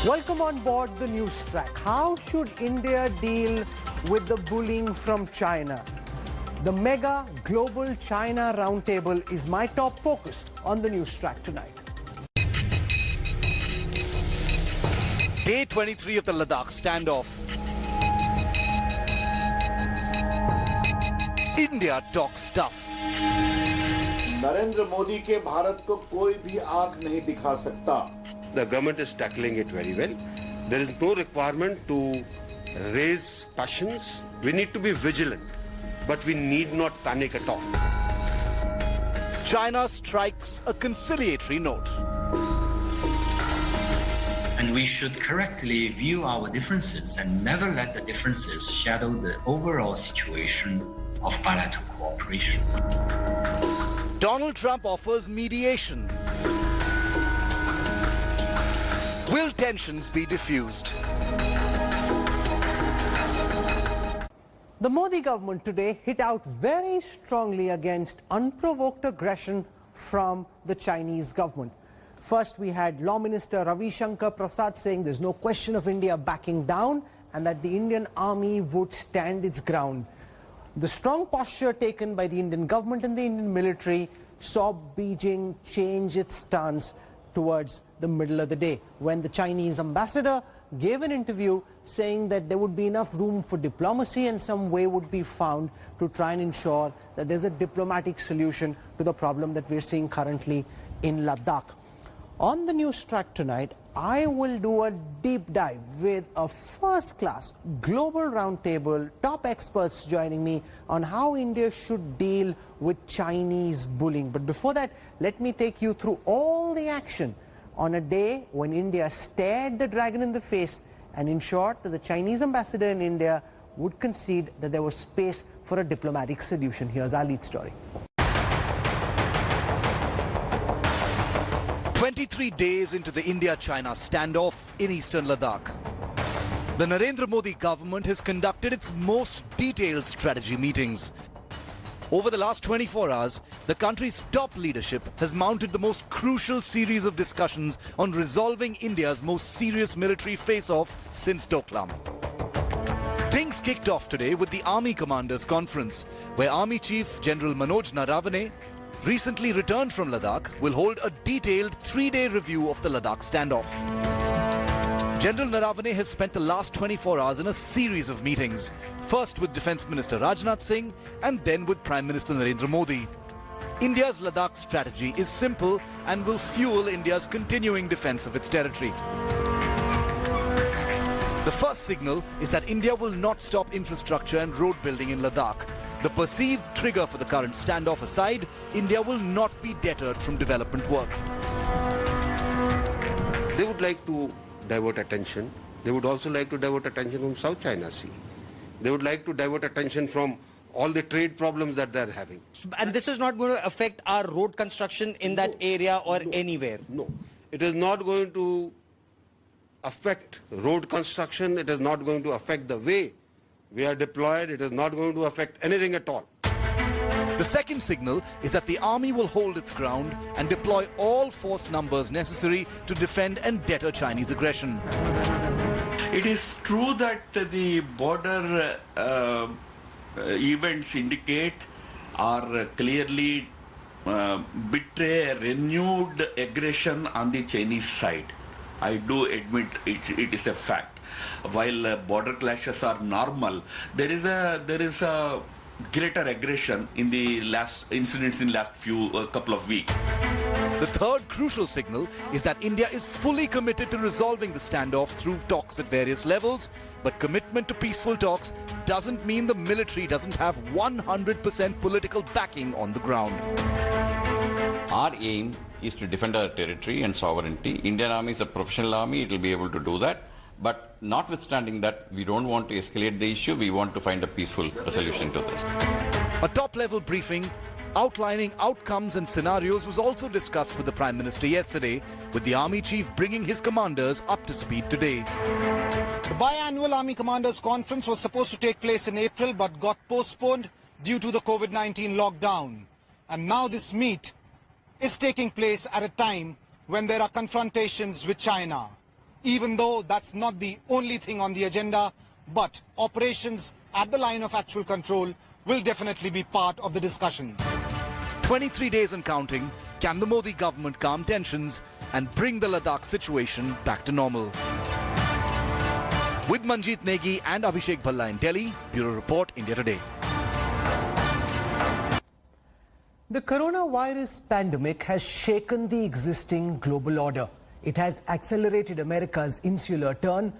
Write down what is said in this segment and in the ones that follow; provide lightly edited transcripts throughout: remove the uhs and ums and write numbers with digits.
Welcome on board the news track. How should India deal with the bullying from China? The mega global China roundtable is my top focus on the news track tonight. Day 23 of the Ladakh standoff. India talks tough. Narendra Modi के भारत को कोई भी आंख नहीं दिखा सकता. The government is tackling it very well. There is no requirement to raise passions. We need to be vigilant, but we need not panic at all. China strikes a conciliatory note. And we should correctly view our differences and never let the differences shadow the overall situation of bilateral cooperation. Donald Trump offers mediation. Will tensions be diffused? The Modi government today hit out very strongly against unprovoked aggression from the Chinese government. First, we had Law Minister Ravi Shankar Prasad saying there's no question of India backing down and that the Indian army would stand its ground. The strong posture taken by the Indian government and the Indian military saw Beijing change its stance towards the middle of the day, when the Chinese ambassador gave an interview saying that there would be enough room for diplomacy and some way would be found to try and ensure that there's a diplomatic solution to the problem that we're seeing currently in Ladakh. On the news track tonight, I will do a deep dive with a first-class global roundtable, top experts joining me on how India should deal with Chinese bullying. But before that, let me take you through all the action on a day when India stared the dragon in the face and ensured that the Chinese ambassador in India would concede that there was space for a diplomatic solution. Here's our lead story. 23 days into the India-China standoff in eastern Ladakh, the Narendra Modi government has conducted its most detailed strategy meetings. Over the last 24 hours, the country's top leadership has mounted the most crucial series of discussions on resolving India's most serious military face-off since Doklam. Things kicked off today with the Army Commanders Conference, where Army Chief General Manoj Naravane, recently returned from Ladakh, will hold a detailed 3-day review of the Ladakh standoff. General Naravane has spent the last 24 hours in a series of meetings, first with Defence Minister Rajnath Singh and then with Prime Minister Narendra Modi. India's Ladakh strategy is simple and will fuel India's continuing defence of its territory. The first signal is that India will not stop infrastructure and road building in Ladakh. The perceived trigger for the current standoff aside, India will not be deterred from development work. They would like to divert attention. They would also like to divert attention from South China Sea. They would like to divert attention from all the trade problems that they're having. And this is not going to affect our road construction in that area or anywhere? No. It is not going to affect road construction. It is not going to affect the way we are deployed. It is not going to affect anything at all. The second signal is that the army will hold its ground and deploy all force numbers necessary to defend and deter Chinese aggression. It is true that the border events indicate or clearly betray renewed aggression on the Chinese side. I do admit it is a fact. While border clashes are normal, there is a greater aggression in the last incidents in last couple of weeks. The third crucial signal is that India is fully committed to resolving the standoff through talks at various levels, but commitment to peaceful talks doesn't mean the military doesn't have 100% political backing on the ground. Our aim is to defend our territory and sovereignty. Indian Army is a professional army, it will be able to do that. But notwithstanding that, we don't want to escalate the issue, we want to find a peaceful solution to this. A top-level briefing outlining outcomes and scenarios was also discussed with the Prime Minister yesterday, with the Army Chief bringing his commanders up to speed today. The biannual Army Commanders Conference was supposed to take place in April but got postponed due to the COVID-19 lockdown. And now this meet is taking place at a time when there are confrontations with China. even though that's not the only thing on the agenda, but operations at the line of actual control will definitely be part of the discussion. 23 days and counting, can the Modi government calm tensions and bring the Ladakh situation back to normal? With Manjeet Negi and Abhishek Bhalla in Delhi, Bureau Report, India Today. The coronavirus pandemic has shaken the existing global order. It has accelerated America's insular turn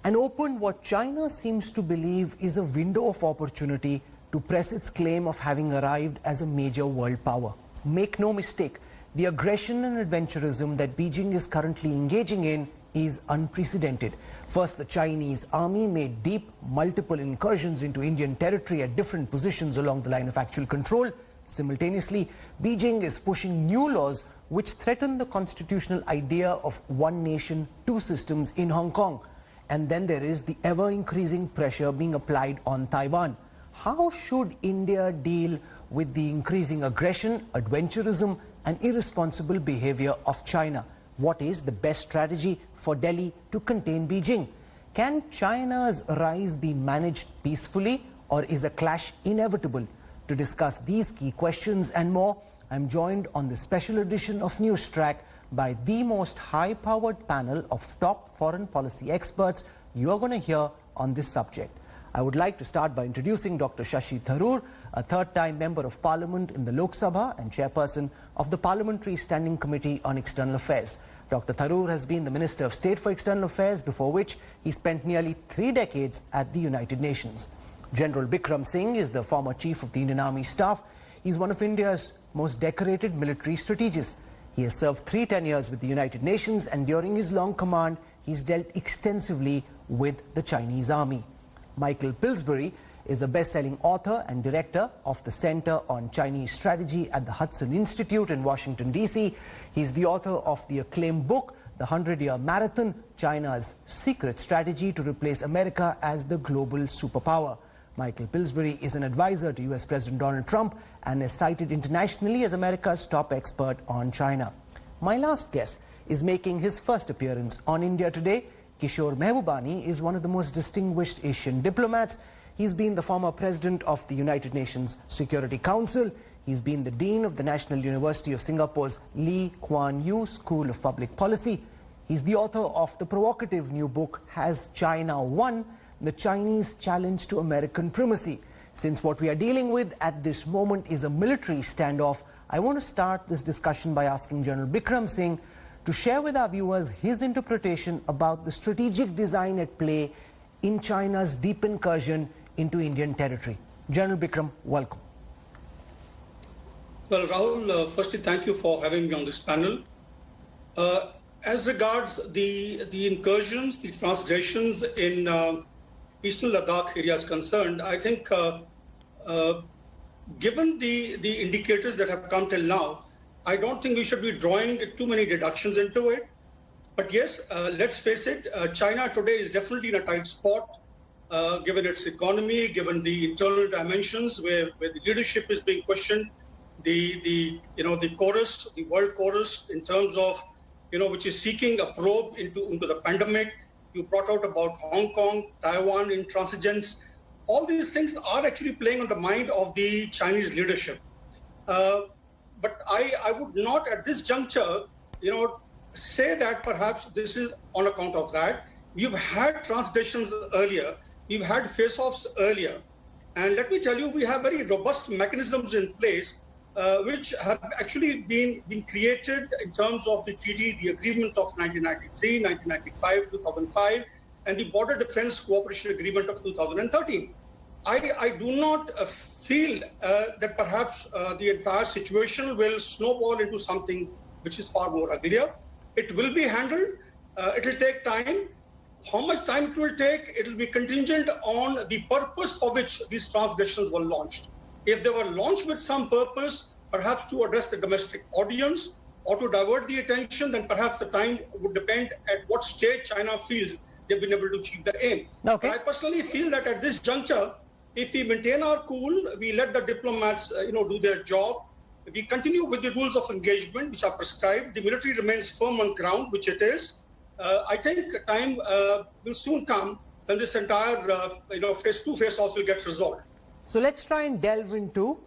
and opened what China seems to believe is a window of opportunity to press its claim of having arrived as a major world power. Make no mistake, the aggression and adventurism that Beijing is currently engaging in is unprecedented. First, the Chinese army made deep, multiple incursions into Indian territory at different positions along the line of actual control. Simultaneously, Beijing is pushing new laws which threaten the constitutional idea of one nation, two systems in Hong Kong. And then there is the ever-increasing pressure being applied on Taiwan. How should India deal with the increasing aggression, adventurism and irresponsible behavior of China? What is the best strategy for Delhi to contain Beijing? Can China's rise be managed peacefully, or is a clash inevitable? To discuss these key questions and more, I'm joined on the special edition of News Track by the most high-powered panel of top foreign policy experts you are going to hear on this subject. I would like to start by introducing Dr. Shashi Tharoor, a third-time Member of Parliament in the Lok Sabha and Chairperson of the Parliamentary Standing Committee on External Affairs. Dr. Tharoor has been the Minister of State for External Affairs, before which he spent nearly 3 decades at the United Nations. General Bikram Singh is the former Chief of the Indian Army Staff. He's one of India's most decorated military strategists. He has served 3 tenures with the United Nations, and during his long command, he's dealt extensively with the Chinese army. Michael Pillsbury is a best-selling author and director of the Center on Chinese Strategy at the Hudson Institute in Washington, D.C. He's the author of the acclaimed book, The 100-Year Marathon, China's Secret Strategy to Replace America as the Global Superpower. Michael Pillsbury is an advisor to U.S. President Donald Trump and is cited internationally as America's top expert on China. My last guest is making his first appearance on India Today. Kishore Mahbubani is one of the most distinguished Asian diplomats. He's been the former president of the United Nations Security Council. He's been the dean of the National University of Singapore's Lee Kuan Yew School of Public Policy. He's the author of the provocative new book, Has China Won? The Chinese Challenge to American Primacy. Since what we are dealing with at this moment is a military standoff, I want to start this discussion by asking General Bikram Singh to share with our viewers his interpretation about the strategic design at play in China's deep incursion into Indian territory. General Bikram, welcome. Well, Rahul, firstly, thank you for having me on this panel. As regards the incursions, the transgressions in Eastern Ladakh area is concerned, I think given the indicators that have come till now, I don't think we should be drawing too many deductions into it. But yes, let's face it, China today is definitely in a tight spot, given its economy, given the internal dimensions where the leadership is being questioned, the chorus, the world chorus in terms of, which is seeking a probe into the pandemic. You brought out about Hong Kong, Taiwan intransigence. All these things are actually playing on the mind of the Chinese leadership. But I would not at this juncture, say that perhaps this is on account of that. We've had transgressions earlier. We've had face-offs earlier. And let me tell you, we have very robust mechanisms in place which have actually been created in terms of the treaty, the agreement of 1993, 1995, 2005, and the Border Defense Cooperation Agreement of 2013. I do not feel that perhaps the entire situation will snowball into something which is far more uglier. It will be handled. It will take time. How much time it will take, it will be contingent on the purpose for which these transgressions were launched. If they were launched with some purpose, perhaps to address the domestic audience or to divert the attention, then perhaps the time would depend at what stage China feels they've been able to achieve the aim. Okay. But I personally feel that at this juncture, if we maintain our cool, we let the diplomats, do their job, we continue with the rules of engagement which are prescribed, the military remains firm on ground, which it is, I think time will soon come when this entire phase-2 face-off will get resolved. So let's try and delve into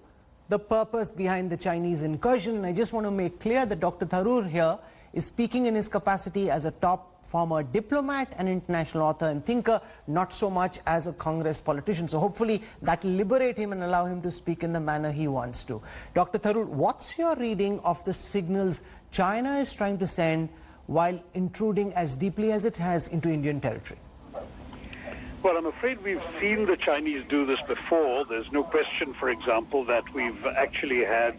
the purpose behind the Chinese incursion. I just want to make clear that Dr. Tharoor here is speaking in his capacity as a top former diplomat and international author and thinker, not so much as a Congress politician. So hopefully that will liberate him and allow him to speak in the manner he wants to. Dr. Tharoor, what's your reading of the signals China is trying to send while intruding as deeply as it has into Indian territory? Well, I'm afraid we've seen the Chinese do this before. There's no question, for example, that we've actually had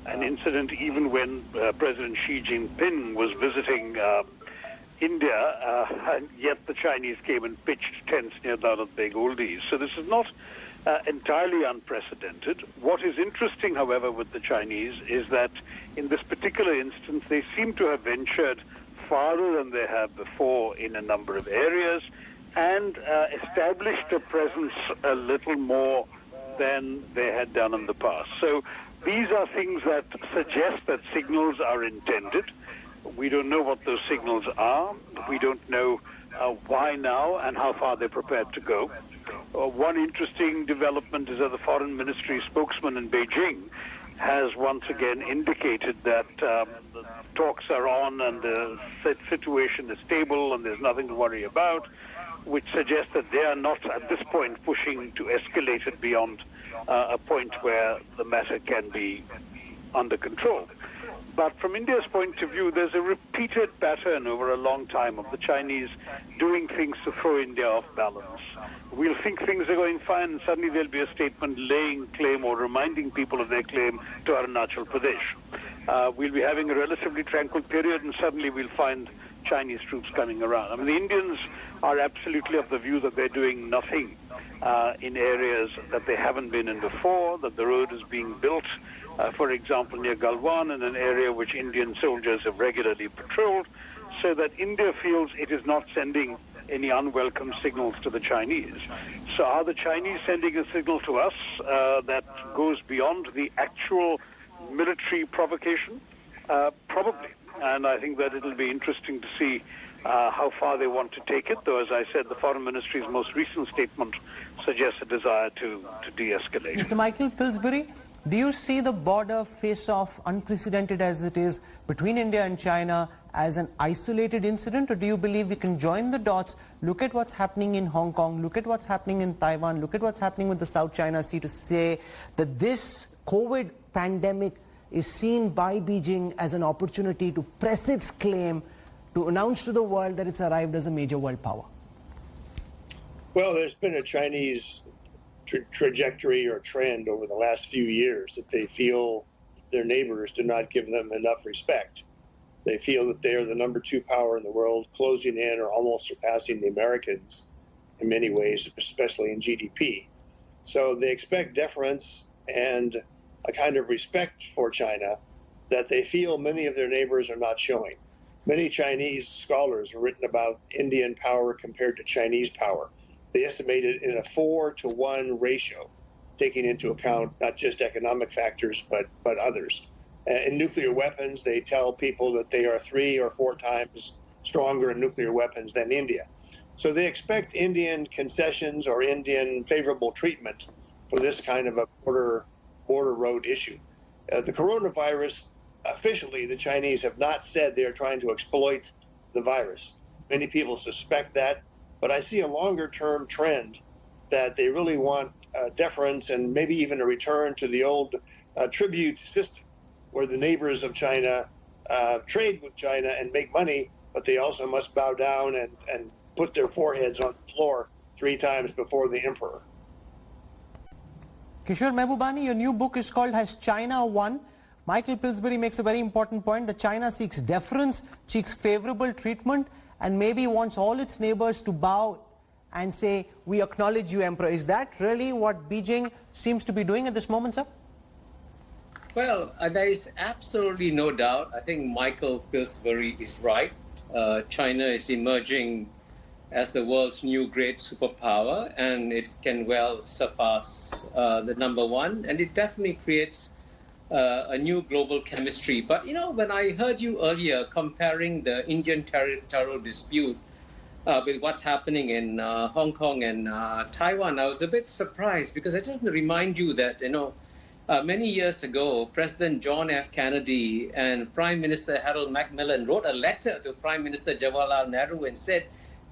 an incident even when President Xi Jinping was visiting India, and yet the Chinese came and pitched tents near the big oldies. So this is not entirely unprecedented. What is interesting, however, with the Chinese is that in this particular instance, they seem to have ventured farther than they have before in a number of areas and established a presence a little more than they had done in the past. So these are things that suggest that signals are intended. We don't know what those signals are. We don't know why now and how far they're prepared to go. One interesting development is that the Foreign Ministry spokesman in Beijing has once again indicated that talks are on and the situation is stable and there's nothing to worry about, which suggests that they are not at this point pushing to escalate it beyond a point where the matter can be under control. But from India's point of view, there's a repeated pattern over a long time of the Chinese doing things to throw India off balance. We'll think things are going fine, and suddenly there'll be a statement laying claim or reminding people of their claim to Arunachal Pradesh. We'll be having a relatively tranquil period, and suddenly we'll find Chinese troops coming around. I mean, the Indians are absolutely of the view that they're doing nothing in areas that they haven't been in before, that the road is being built, for example, near Galwan, in an area which Indian soldiers have regularly patrolled, so that India feels it is not sending any unwelcome signals to the Chinese. So are the Chinese sending a signal to us that goes beyond the actual military provocation? Probably. And I think that it'll be interesting to see how far they want to take it, though, as I said, the Foreign Ministry's most recent statement suggests a desire to de-escalate. Mr. Michael Pillsbury, do you see the border face-off, unprecedented as it is, between India and China as an isolated incident, or do you believe we can join the dots, look at what's happening in Hong Kong, look at what's happening in Taiwan, look at what's happening with the South China Sea to say that this COVID pandemic is seen by Beijing as an opportunity to press its claim, to announce to the world that it's arrived as a major world power? Well, there's been a Chinese trajectory or trend over the last few years that they feel their neighbors do not give them enough respect. They feel that they are the number 2 power in the world, closing in or almost surpassing the Americans in many ways, especially in GDP. So they expect deference and a kind of respect for China that they feel many of their neighbors are not showing. Many Chinese scholars have written about Indian power compared to Chinese power. They estimate it in a 4-to-1 ratio, taking into account not just economic factors, but others. In nuclear weapons, they tell people that they are 3 or 4 times stronger in nuclear weapons than India. So they expect Indian concessions or Indian favorable treatment for this kind of a border road issue. The coronavirus, officially, the Chinese have not said they are trying to exploit the virus. Many people suspect that, but I see a longer-term trend that they really want deference and maybe even a return to the old tribute system, where the neighbors of China trade with China and make money, but they also must bow down and put their foreheads on the floor 3 times before the emperor. Kishore, Mahbubani, your new book is called Has China Won? Michael Pillsbury makes a very important point that China seeks deference, seeks favorable treatment, and maybe wants all its neighbors to bow and say, we acknowledge you, Emperor. Is that really what Beijing seems to be doing at this moment, sir? Well, there is absolutely no doubt. I think Michael Pillsbury is right. China is emerging as the world's new great superpower, and it can well surpass the number 1. And it definitely creates a new global chemistry. But, you know, when I heard you earlier comparing the Indian territorial dispute with what's happening in Hong Kong and Taiwan, I was a bit surprised because I just want to remind you that, you know, many years ago, President John F. Kennedy and Prime Minister Harold Macmillan wrote a letter to Prime Minister Jawaharlal Nehru and said,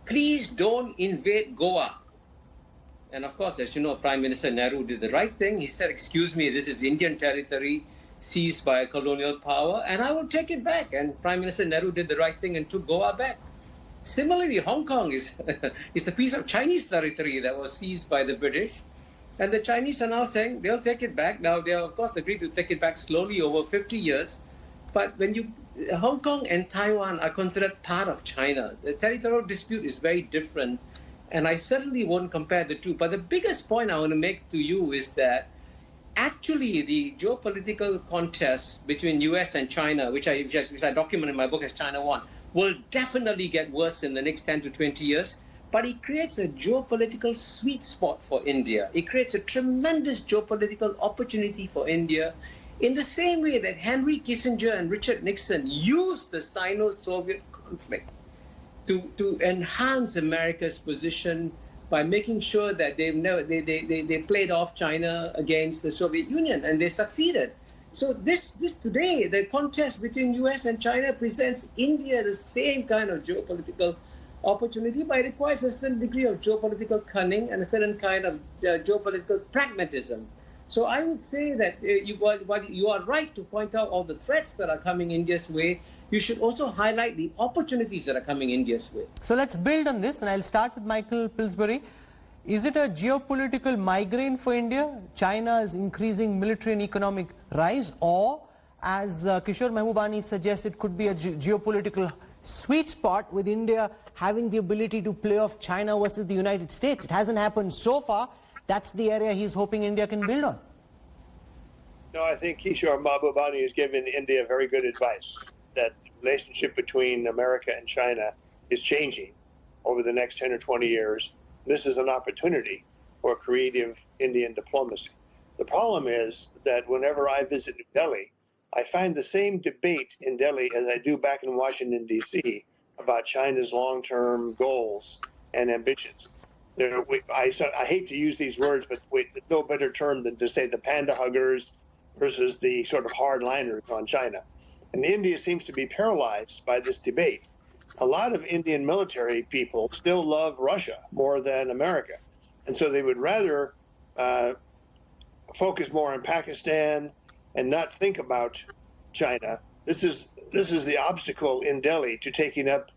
please don't invade Goa. And of course, as you know, Prime Minister Nehru did the right thing. He said, excuse me, this is Indian territory seized by a colonial power, and I will take it back. And Prime Minister Nehru did the right thing and took Goa back. Similarly, Hong Kong is a piece of Chinese territory that was seized by the British. And the Chinese are now saying they'll take it back. Now, they of course agreed to take it back slowly over 50 years. But when Hong Kong and Taiwan are considered part of China, the territorial dispute is very different. And I certainly won't compare the two. But the biggest point I want to make to you is that actually the geopolitical contest between US and China, which I document in my book as China One, will definitely get worse in the next 10 to 20 years. But it creates a geopolitical sweet spot for India. It creates a tremendous geopolitical opportunity for India in the same way that Henry Kissinger and Richard Nixon used the Sino-Soviet conflict to enhance America's position by making sure that they played off China against the Soviet Union, and they succeeded. So this today, the contest between US and China presents India the same kind of geopolitical opportunity, but it requires a certain degree of geopolitical cunning and a certain kind of geopolitical pragmatism. So I would say that you are right to point out all the threats that are coming India's way. You should also highlight the opportunities that are coming India's way. So let's build on this, and I'll start with Michael Pillsbury. Is it a geopolitical migraine for India, China's increasing military and economic rise, or, as Kishore Mahbubani suggests, it could be a geopolitical sweet spot with India having the ability to play off China versus the United States? It hasn't happened so far. That's the area he's hoping India can build on. No, I think Kishore Mahbubani has given India very good advice that the relationship between America and China is changing over the next 10 or 20 years. This is an opportunity for creative Indian diplomacy. The problem is that whenever I visit New Delhi, I find the same debate in Delhi as I do back in Washington, D.C. about China's long-term goals and ambitions. I hate to use these words, but no better term than to say the panda huggers versus the sort of hardliners on China. And India seems to be paralyzed by this debate. A lot of Indian military people still love Russia more than America. And so they would rather focus more on Pakistan and not think about China. This is the obstacle in Delhi to taking up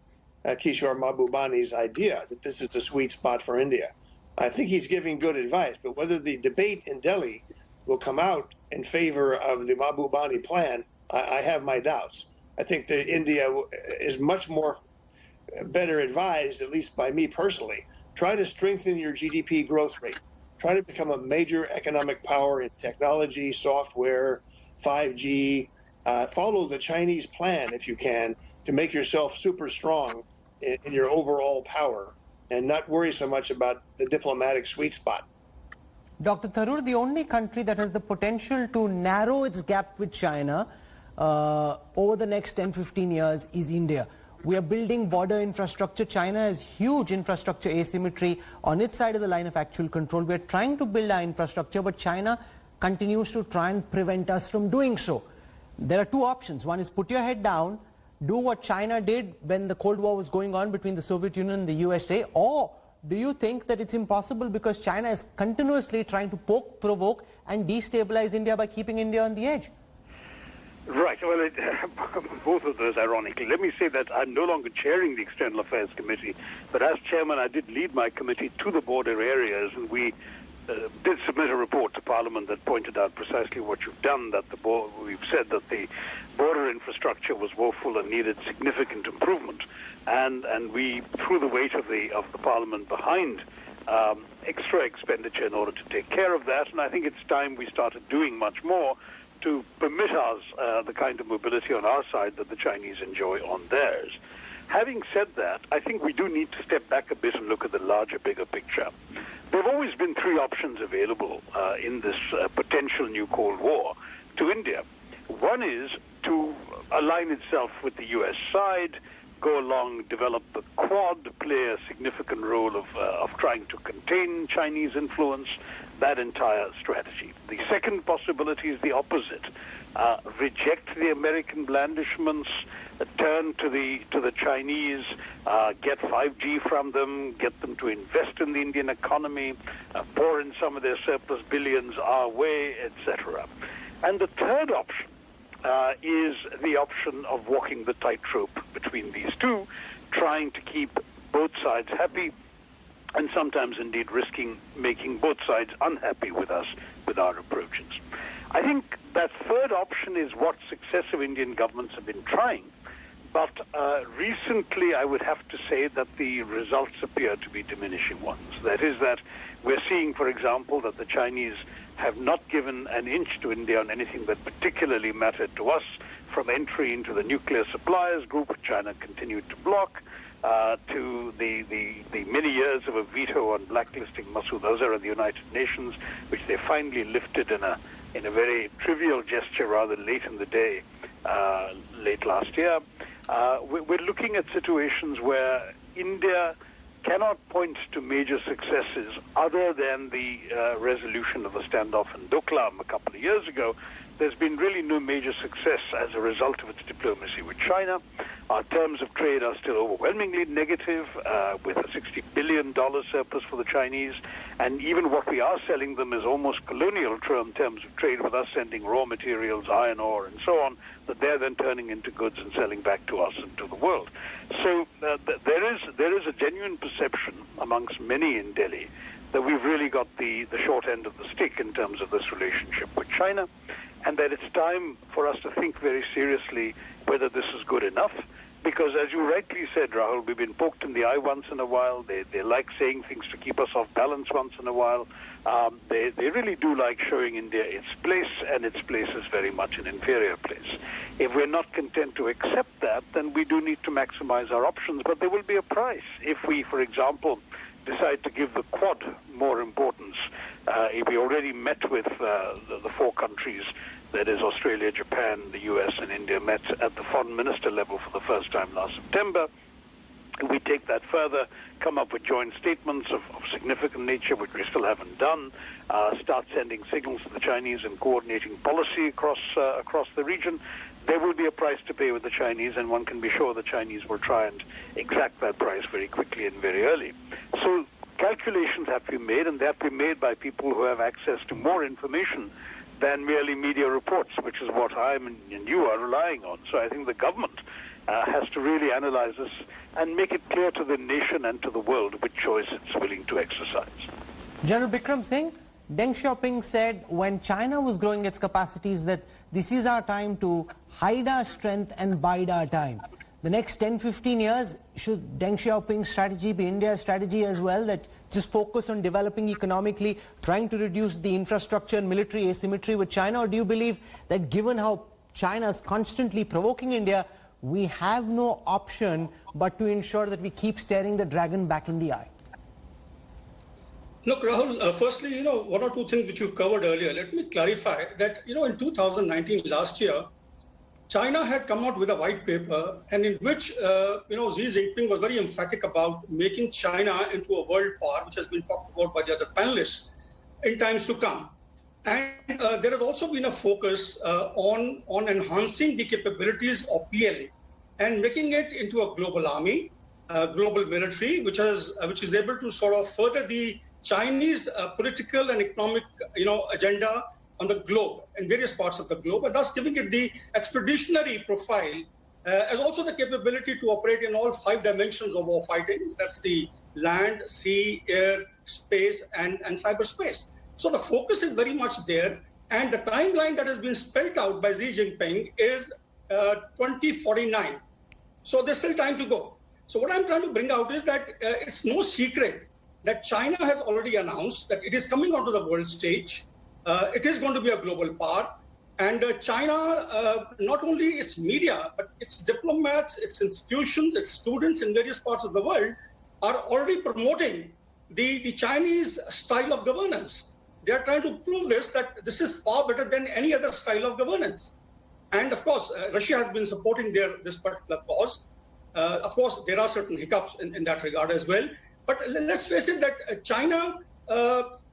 Kishore Mahbubani's idea that this is a sweet spot for India. I think he's giving good advice, but whether the debate in Delhi will come out in favor of the Mahbubani plan, I have my doubts. I think that India is much more better advised, at least by me personally. Try to strengthen your GDP growth rate. Try to become a major economic power in technology, software, 5G. Follow the Chinese plan, if you can, to make yourself super strong in your overall power and not worry so much about the diplomatic sweet spot. Dr. Tharoor, the only country that has the potential to narrow its gap with China over the next 10-15 years is India. We are building border infrastructure. China has huge infrastructure asymmetry on its side of the line of actual control. We are trying to build our infrastructure, but China continues to try and prevent us from doing so. There are two options. One is put your head down, do what China did when the Cold War was going on between the Soviet Union and the USA, or do you think that it's impossible because China is continuously trying to poke, provoke and destabilize India by keeping India on the edge? Right. Well, both of those, ironically. Let me say that I'm no longer chairing the External Affairs Committee, but as chairman, I did lead my committee to the border areas, and we did submit a report to Parliament that pointed out precisely what you've done, that we've said that the border infrastructure was woeful and needed significant improvement. And we threw the weight of the Parliament behind extra expenditure in order to take care of that. And I think it's time we started doing much more to permit us the kind of mobility on our side that the Chinese enjoy on theirs. Having said that, I think we do need to step back a bit and look at the larger, bigger picture. There have always been three options available in this potential new Cold War. to India. One is to align itself with the U.S. side, go along, develop the Quad, play a significant role of trying to contain Chinese influence, that entire strategy. The second possibility is the opposite. Reject the American blandishments, turn to the Chinese, get 5G from them, get them to invest in the Indian economy, pour in some of their surplus billions our way, etc. And the third option is the option of walking the tightrope between these two, trying to keep both sides happy, and sometimes indeed risking making both sides unhappy with us, with our approaches. I think that third option is what successive Indian governments have been trying, but recently I would have to say that the results appear to be diminishing ones. That is that we're seeing, for example, that the Chinese have not given an inch to India on anything that particularly mattered to us, from entry into the nuclear suppliers group, China continued to block, to the many years of a veto on blacklisting Masood Azhar at the United Nations, which they finally lifted in a very trivial gesture rather late in the day, late last year. We're looking at situations where India cannot point to major successes other than the resolution of the standoff in Doklam a couple of years ago. There's been really no major success as a result of its diplomacy with China. Our terms of trade are still overwhelmingly negative, with a $60 billion surplus for the Chinese. And even what we are selling them is almost colonial in terms of trade, with us sending raw materials, iron ore, and so on, that they're then turning into goods and selling back to us and to the world. So there is a genuine perception amongst many in Delhi that we've really got the short end of the stick in terms of this relationship with China, and that it's time for us to think very seriously whether this is good enough. Because as you rightly said, Rahul, we've been poked in the eye once in a while. They like saying things to keep us off balance once in a while. They really do like showing India its place, and its place is very much an inferior place. If we're not content to accept that, then we do need to maximize our options, but there will be a price. If we, for example, decide to give the Quad more importance, we already met with the four countries, that is Australia, Japan, the US, and India, met at the foreign minister level for the first time last September. We take that further, come up with joint statements of significant nature, which we still haven't done, start sending signals to the Chinese and coordinating policy across the region. There will be a price to pay with the Chinese, and one can be sure the Chinese will try and exact that price very quickly and very early. So calculations have to be made, and they have to be made by people who have access to more information than merely media reports, which is what I and you are relying on. So I think the government has to really analyze this and make it clear to the nation and to the world which choice it's willing to exercise. General Bikram Singh, Deng Xiaoping said when China was growing its capacities that this is our time to hide our strength and bide our time. The next 10-15 years, should Deng Xiaoping's strategy be India's strategy as well, that just focus on developing economically, trying to reduce the infrastructure and military asymmetry with China? Or do you believe that given how China is constantly provoking India, we have no option but to ensure that we keep staring the dragon back in the eye? Look, Rahul, firstly, one or two things which you covered earlier. Let me clarify that, in 2019, last year, China had come out with a white paper, and in which, Xi Jinping was very emphatic about making China into a world power, which has been talked about by the other panelists, in times to come. And there has also been a focus on enhancing the capabilities of PLA and making it into a global army, global military, which is able to sort of further the Chinese political and economic, agenda on the globe, in various parts of the globe, and thus giving it the expeditionary profile, as also the capability to operate in all 5 dimensions of war fighting. That's the land, sea, air, space, and cyberspace. So the focus is very much there, and the timeline that has been spelled out by Xi Jinping is 2049. So there's still time to go. So what I'm trying to bring out is that it's no secret that China has already announced that it is coming onto the world stage. It is going to be a global power. And China, not only its media, but its diplomats, its institutions, its students in various parts of the world are already promoting the Chinese style of governance. they are trying to prove that this is far better than any other style of governance. And of course, Russia has been supporting this particular cause. Of course, there are certain hiccups in that regard as well. But let's face it that China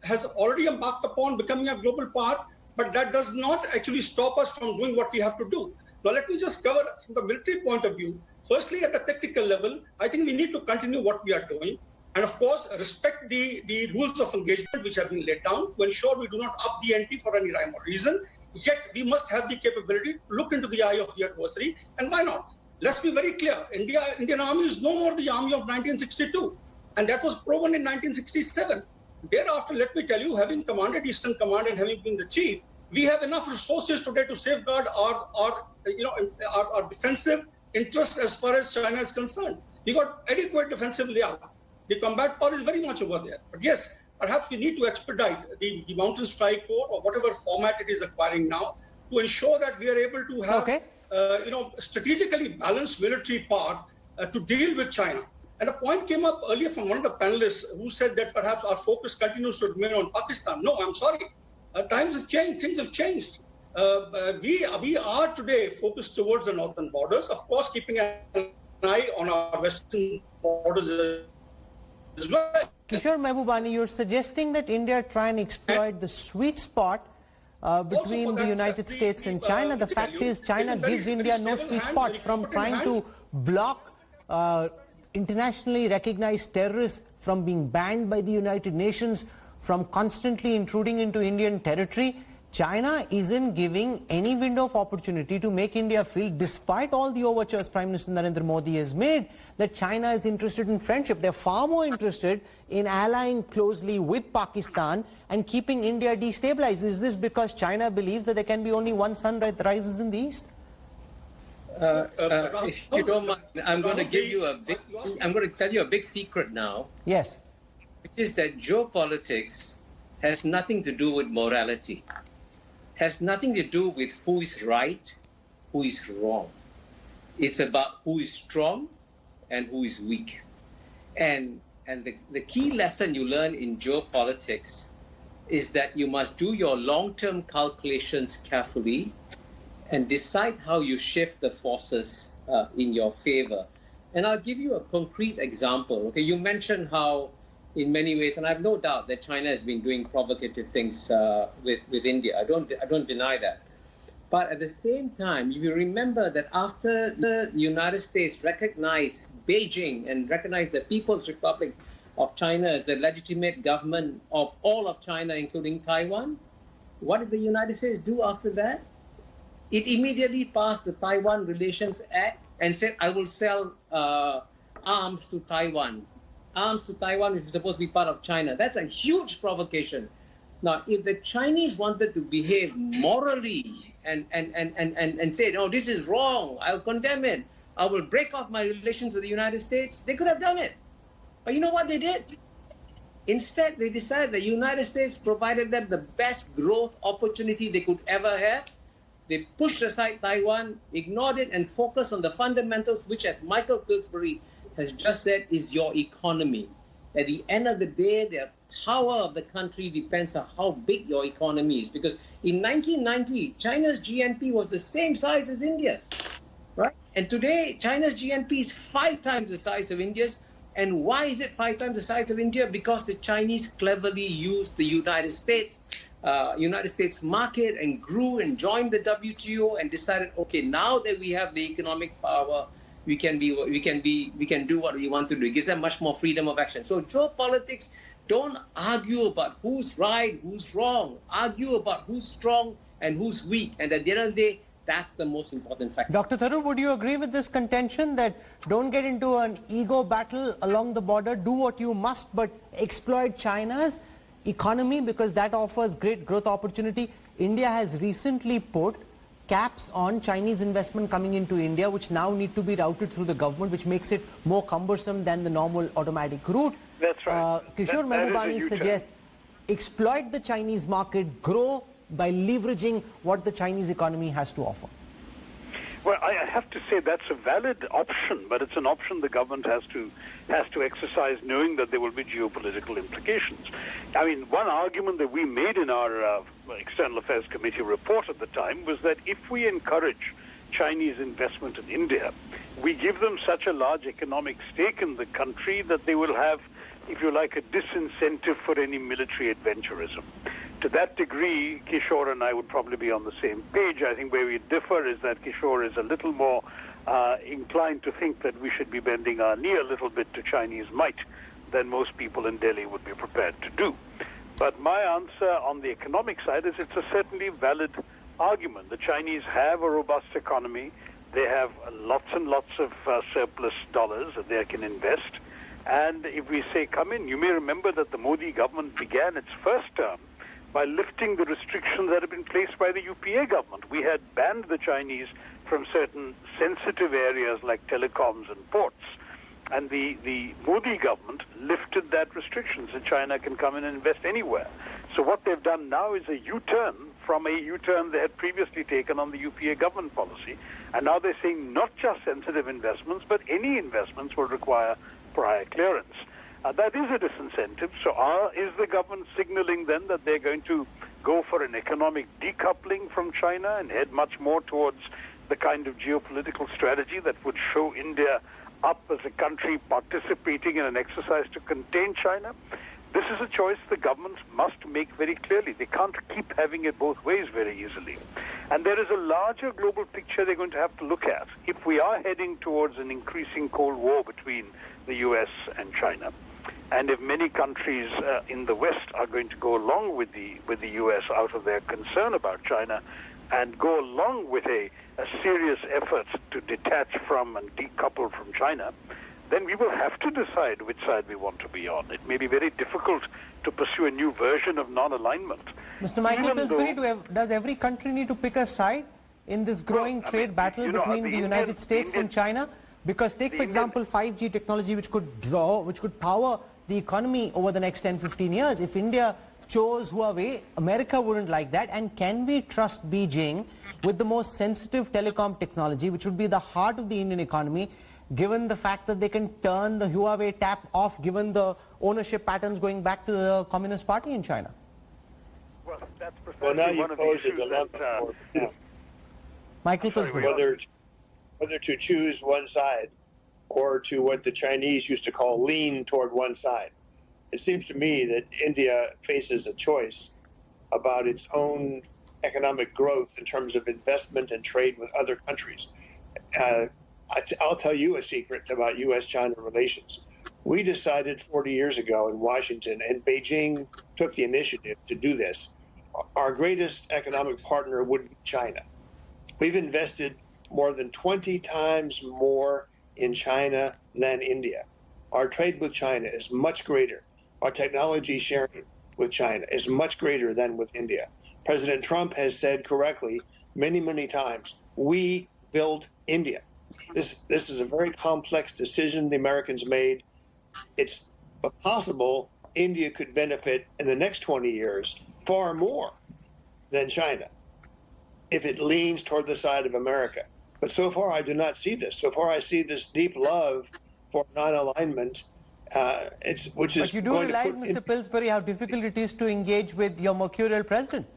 has already embarked upon becoming a global power, but that does not actually stop us from doing what we have to do. Now, let me just cover from the military point of view. Firstly, at the tactical level, I think we need to continue what we are doing. And of course, respect the rules of engagement which have been laid down to ensure we do not up the ante for any rhyme or reason. Yet, we must have the capability to look into the eye of the adversary. And why not? Let's be very clear. Indian Army is no more the army of 1962. And that was proven in 1967. Thereafter, let me tell you, having commanded Eastern Command and having been the chief, we have enough resources today to safeguard our defensive interests as far as China is concerned. We got adequate defensive layout. The combat power is very much over there. But yes, perhaps we need to expedite the Mountain Strike Corps or whatever format it is acquiring now to ensure that we are able to have strategically balanced military power to deal with China. And a point came up earlier from one of the panelists who said that perhaps our focus continues to remain on Pakistan. No, I'm sorry. Times have changed. Things have changed. We are today focused towards the northern borders, of course, keeping an eye on our western borders as well. Kishore Mahbubani, you're suggesting that India try and exploit the sweet spot between the United States and China. The fact is, China gives India no sweet spot, from trying to block internationally recognized terrorists from being banned by the United Nations, from constantly intruding into Indian territory. China isn't giving any window of opportunity to make India feel, despite all the overtures Prime Minister Narendra Modi has made, that China is interested in friendship. They're far more interested in allying closely with Pakistan and keeping India destabilized. Is this because China believes that there can be only one sun that rises in the east? If you don't mind, I'm going to give you I'm going to tell you a big secret now. Yes. Which is that geopolitics has nothing to do with morality. Has nothing to do with who is right, who is wrong. It's about who is strong and who is weak. And the key lesson you learn in geopolitics is that you must do your long-term calculations carefully and decide how you shift the forces in your favor. And I'll give you a concrete example. Okay, you mentioned how, in many ways, and I have no doubt that China has been doing provocative things with India. I don't deny that. But at the same time, if you remember that after the United States recognized Beijing and recognized the People's Republic of China as the legitimate government of all of China, including Taiwan, what did the United States do after that? It immediately passed the Taiwan Relations Act and said, I will sell arms to Taiwan. Arms to Taiwan, which is supposed to be part of China. That's a huge provocation. Now, if the Chinese wanted to behave morally and say, no, this is wrong, I'll condemn it, I will break off my relations with the United States, they could have done it. But you know what they did? Instead, they decided the United States provided them the best growth opportunity they could ever have. They pushed aside Taiwan, ignored it, and focused on the fundamentals, which, as Michael Pillsbury has just said, is your economy. At the end of the day, the power of the country depends on how big your economy is. Because in 1990, China's GNP was the same size as India's, right? And today, China's GNP is 5 times the size of India's. And why is it 5 times the size of India? Because the Chinese cleverly used the United States market and grew and joined the WTO and decided, okay, now that we have the economic power, we can do what we want to do. It gives them much more freedom of action. So geopolitics, don't argue about who's right, who's wrong. Argue about who's strong and who's weak. And at the end of the day, that's the most important factor. Dr. Tharoor, would you agree with this contention that don't get into an ego battle along the border, do what you must, but exploit China's economy because that offers great growth opportunity? India has recently put caps on Chinese investment coming into India, which now need to be routed through the government, which makes it more cumbersome than the normal automatic route. That's right. Kishore Mahbubani suggests exploit the Chinese market, grow by leveraging what the Chinese economy has to offer. Well, I have to say that's a valid option, but it's an option the government has to exercise, knowing that there will be geopolitical implications. I mean, one argument that we made in our External Affairs Committee report at the time was that if we encourage Chinese investment in India, we give them such a large economic stake in the country that they will have, if you like, a disincentive for any military adventurism. To that degree, Kishore and I would probably be on the same page. I think where we differ is that Kishore is a little more inclined to think that we should be bending our knee a little bit to Chinese might than most people in Delhi would be prepared to do. But my answer on the economic side is it's a certainly valid argument. The Chinese have a robust economy. They have lots and lots of surplus dollars that they can invest. And if we say come in, you may remember that the Modi government began its first term by lifting the restrictions that had been placed by the UPA government. We had banned the Chinese from certain sensitive areas like telecoms and ports. And the Modi government lifted that restriction, so China can come in and invest anywhere. So what they've done now is a U-turn from a U-turn they had previously taken on the UPA government policy. And now they're saying not just sensitive investments, but any investments will require prior clearance. That is a disincentive. So is the government signaling then that they're going to go for an economic decoupling from China and head much more towards the kind of geopolitical strategy that would show India up as a country participating in an exercise to contain China? This is a choice the government must make very clearly. They can't keep having it both ways very easily. And there is a larger global picture they're going to have to look at. If we are heading towards an increasing Cold War between the U.S. and China, and if many countries in the West are going to go along with the U.S. out of their concern about China and go along with a serious effort to detach from and decouple from China, then we will have to decide which side we want to be on. It may be very difficult to pursue a new version of non-alignment. Mr. Michael Pillsbury, does every country need to pick a side in this growing trade battle between the United States and China? Because take, for example, 5G technology, which could power the economy over the next 10-15 years. If India chose Huawei, America wouldn't like that. And can we trust Beijing with the most sensitive telecom technology, which would be the heart of the Indian economy, given the fact that they can turn the Huawei tap off, given the ownership patterns going back to the Communist Party in China? Well, that's precisely one of the issues that... Michael Pillsbury. Whether to choose one side or to what the Chinese used to call lean toward one side. It seems to me that India faces a choice about its own economic growth in terms of investment and trade with other countries. I'll tell you a secret about U.S.-China relations. We decided 40 years ago in Washington, and Beijing took the initiative to do this, our greatest economic partner would be China. We've invested more than 20 times more in China than India. Our trade with China is much greater. Our technology sharing with China is much greater than with India. President Trump has said correctly many, many times, we built India. This is a very complex decision the Americans made. It's possible India could benefit in the next 20 years far more than China if it leans toward the side of America. But so far, I do not see this. So far, I see this deep love for non-alignment, which is. But you do realize, Mr. Pillsbury, how difficult it is to engage with your mercurial president.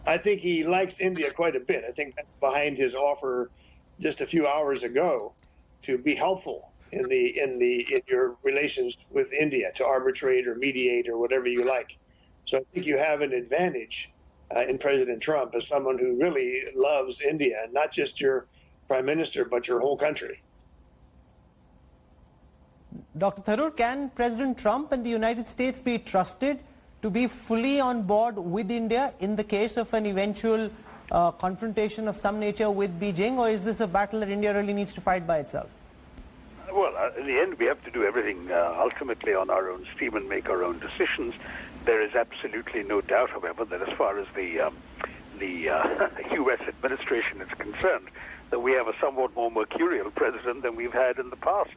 I think he likes India quite a bit. I think that's behind his offer just a few hours ago to be helpful in your relations with India, to arbitrate or mediate or whatever you like. So I think you have an advantage in President Trump as someone who really loves India, and not just your prime minister, but your whole country. Dr. Tharoor, can President Trump and the United States be trusted to be fully on board with India in the case of an eventual confrontation of some nature with Beijing, or is this a battle that India really needs to fight by itself? Well, in the end, we have to do everything ultimately on our own steam and make our own decisions. There is absolutely no doubt, however, that as far as the U.S. administration is concerned, that we have a somewhat more mercurial president than we've had in the past.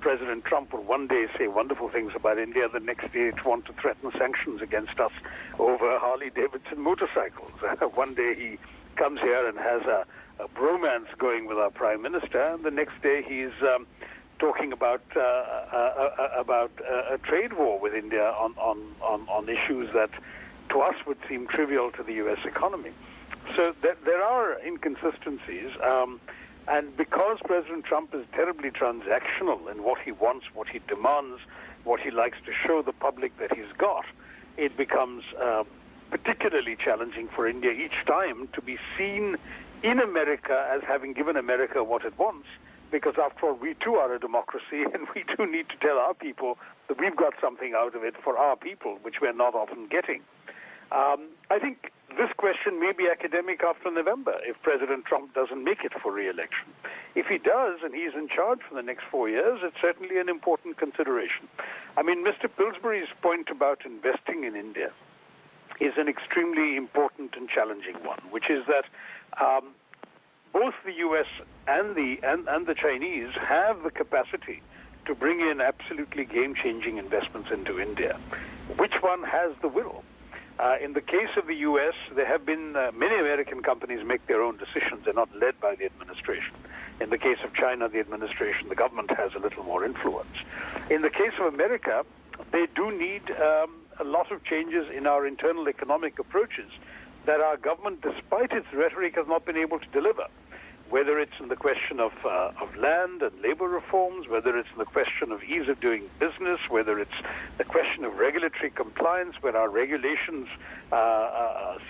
President Trump will one day say wonderful things about India, the next day want to threaten sanctions against us over Harley-Davidson motorcycles. One day he comes here and has a bromance going with our Prime Minister, and the next day he's talking about a trade war with India on issues that to us would seem trivial to the U.S. economy. So there are inconsistencies, and because President Trump is terribly transactional in what he wants, what he demands, what he likes to show the public that he's got, it becomes particularly challenging for India each time to be seen in America as having given America what it wants, because after all, we too are a democracy, and we do need to tell our people that we've got something out of it for our people, which we're not often getting. I think this question may be academic after November if President Trump doesn't make it for re-election. If he does, and he's in charge for the next 4 years, it's certainly an important consideration. I mean, Mr. Pillsbury's point about investing in India is an extremely important and challenging one, which is that both the U.S. and the Chinese have the capacity to bring in absolutely game-changing investments into India. Which one has the will? In the case of the U.S., there have been many American companies make their own decisions. They're not led by the administration. In the case of China, the administration, the government has a little more influence. In the case of America, they do need a lot of changes in our internal economic approaches that our government, despite its rhetoric, has not been able to deliver. Whether it's in the question of land and labor reforms, whether it's in the question of ease of doing business, whether it's the question of regulatory compliance, where our regulations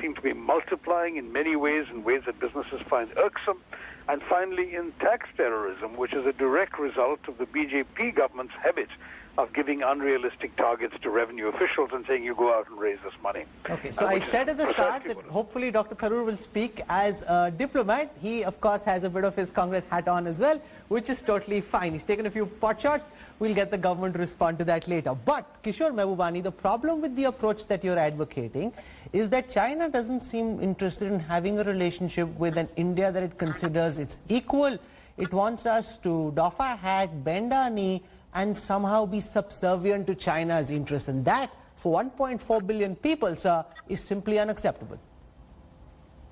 seem to be multiplying in many ways, in ways that businesses find irksome, and finally in tax terrorism, which is a direct result of the BJP government's habit of giving unrealistic targets to revenue officials and saying, you go out and raise this money. Okay, so I said at the start that hopefully Dr. Tharoor will speak as a diplomat. He, of course, has a bit of his Congress hat on as well, which is totally fine. He's taken a few pot shots. We'll get the government to respond to that later. But, Kishore, Mahbubani, the problem with the approach that you're advocating is that China doesn't seem interested in having a relationship with an India that it considers its equal. It wants us to doff our hat, bend our knee, and somehow be subservient to China's interests. And that, for 1.4 billion people, sir, is simply unacceptable.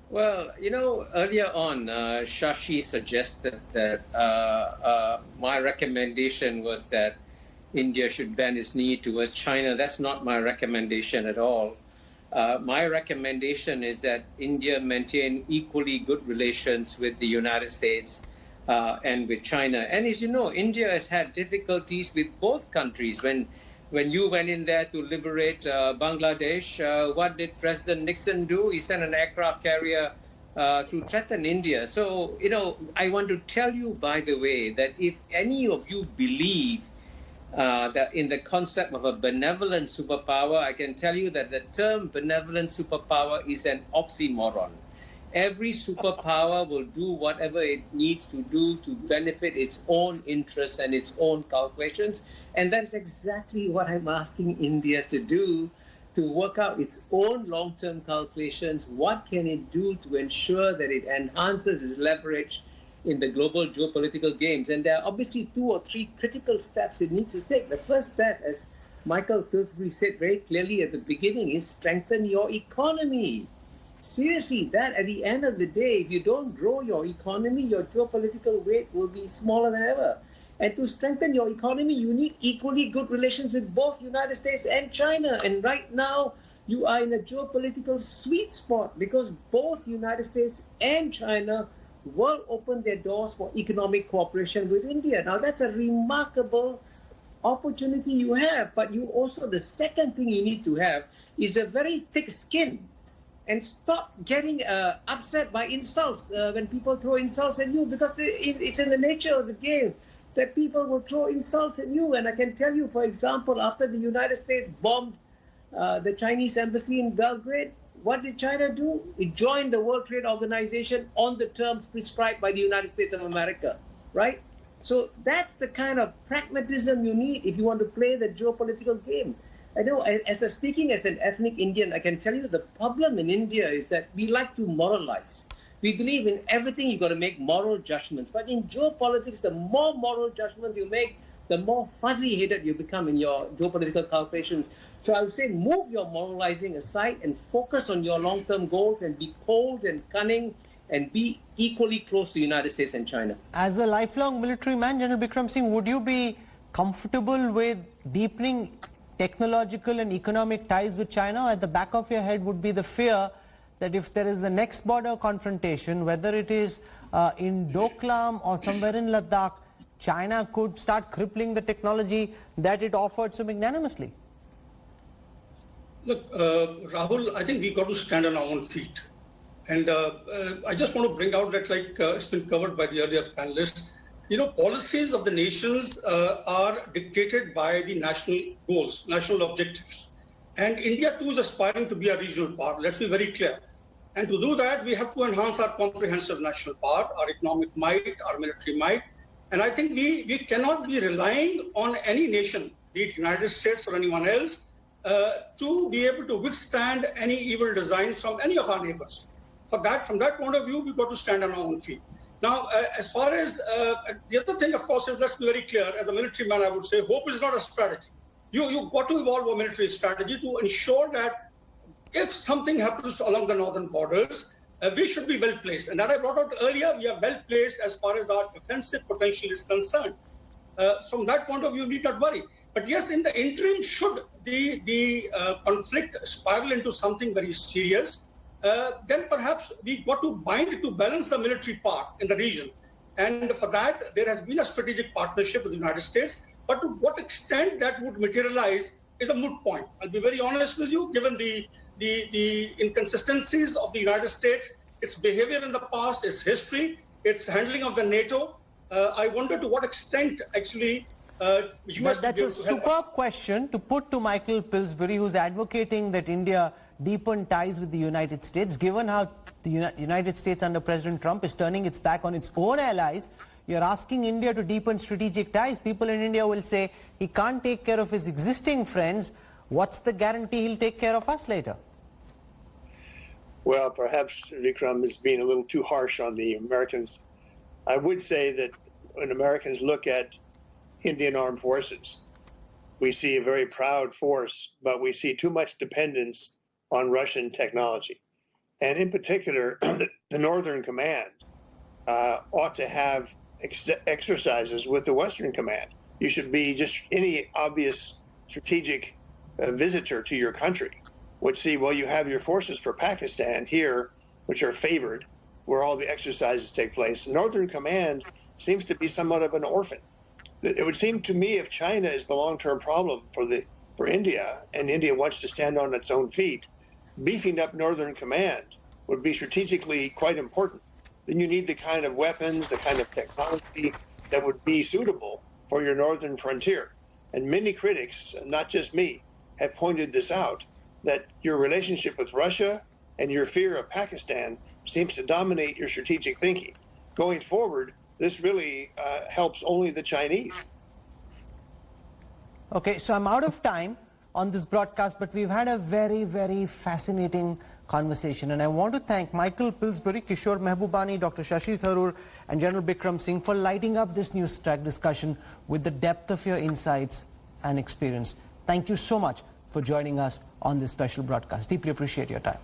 Well, you know, earlier on, Shashi suggested that my recommendation was that India should bend its knee towards China. That's not my recommendation at all. My recommendation is that India maintain equally good relations with the United States and with China. And as you know, India has had difficulties with both countries. When you went in there to liberate Bangladesh, what did President Nixon do? He sent an aircraft carrier to threaten India. So, you know, I want to tell you, by the way, that if any of you believe that in the concept of a benevolent superpower, I can tell you that the term benevolent superpower is an oxymoron. Every superpower will do whatever it needs to do to benefit its own interests and its own calculations. And that's exactly what I'm asking India to do, to work out its own long-term calculations. What can it do to ensure that it enhances its leverage in the global geopolitical games? And there are obviously 2 or 3 critical steps it needs to take. The first step, as Michael Pillsbury said very clearly at the beginning, is strengthen your economy. Seriously, that at the end of the day, if you don't grow your economy, your geopolitical weight will be smaller than ever. And to strengthen your economy, you need equally good relations with both United States and China. And right now, you are in a geopolitical sweet spot because both United States and China will open their doors for economic cooperation with India. Now, that's a remarkable opportunity you have. But you also, the second thing you need to have is a very thick skin. And stop getting upset by insults when people throw insults at you, because it's in the nature of the game that people will throw insults at you. And I can tell you, for example, after the United States bombed the Chinese embassy in Belgrade, what did China do? It joined the World Trade Organization on the terms prescribed by the United States of America, right? So that's the kind of pragmatism you need if you want to play the geopolitical game. I know, speaking as an ethnic Indian, I can tell you the problem in India is that we like to moralize. We believe in everything you've got to make moral judgments. But in geopolitics, the more moral judgments you make, the more fuzzy-headed you become in your geopolitical calculations. So I would say move your moralizing aside and focus on your long-term goals and be cold and cunning and be equally close to the United States and China. As a lifelong military man, General Bikram Singh, would you be comfortable with deepening technological and economic ties with China? At the back of your head would be the fear that if there is the next border confrontation, whether it is in Doklam or somewhere in Ladakh, China could start crippling the technology that it offered so magnanimously. Look, Rahul, I think we got to stand on our own feet. And I just want to bring out that, like it's been covered by the earlier panelists, you know, policies of the nations are dictated by the national goals, national objectives. And India too is aspiring to be a regional power. Let's be very clear. And to do that, we have to enhance our comprehensive national power, our economic might, our military might. And I think we cannot be relying on any nation, be it United States or anyone else, to be able to withstand any evil designs from any of our neighbors. From that point of view, we've got to stand on our own feet. Now, as far as the other thing, of course, is let's be very clear. As a military man, I would say hope is not a strategy. You've got to evolve a military strategy to ensure that if something happens along the northern borders, we should be well placed. And that I brought out earlier, we are well placed as far as our offensive potential is concerned. From that point of view, we need not worry. But yes, in the interim, should the conflict spiral into something very serious, then perhaps we got to bind to balance the military part in the region. And for that, there has been a strategic partnership with the United States. But to what extent that would materialize is a moot point. I'll be very honest with you, given the inconsistencies of the United States, its behavior in the past, its history, its handling of the NATO. I wonder to what extent actually US That's a superb question to put to Michael Pillsbury, who's advocating that India deepen ties with the United States. Given how the United States under President Trump is turning its back on its own allies, you're asking India to deepen strategic ties. People in India will say he can't take care of his existing friends. What's the guarantee he'll take care of us later? Well, perhaps Vikram is being a little too harsh on the Americans. I would say that when Americans look at Indian armed forces, we see a very proud force, but we see too much dependence on Russian technology. And in particular, the Northern Command ought to have exercises with the Western Command. You should be just any obvious strategic visitor to your country would see, well, you have your forces for Pakistan here, which are favored, where all the exercises take place. Northern Command seems to be somewhat of an orphan. It would seem to me if China is the long-term problem for India, and India wants to stand on its own feet, beefing up Northern Command would be strategically quite important. Then you need the kind of weapons, the kind of technology that would be suitable for your northern frontier. And many critics, not just me, have pointed this out, that your relationship with Russia and your fear of Pakistan seems to dominate your strategic thinking. Going forward, this really helps only the Chinese. Okay, so I'm out of time on this broadcast, but we've had a very, very fascinating conversation. And I want to thank Michael Pillsbury, Kishore, Mahbubani, Dr. Shashi Tharoor, and General Bikram Singh for lighting up this news track discussion with the depth of your insights and experience. Thank you so much for joining us on this special broadcast. Deeply appreciate your time.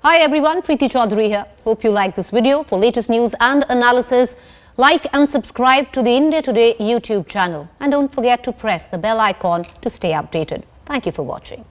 Hi everyone, Preeti Chaudhary here. Hope you like this video. For latest news and analysis, like and subscribe to the India Today YouTube channel. And don't forget to press the bell icon to stay updated. Thank you for watching.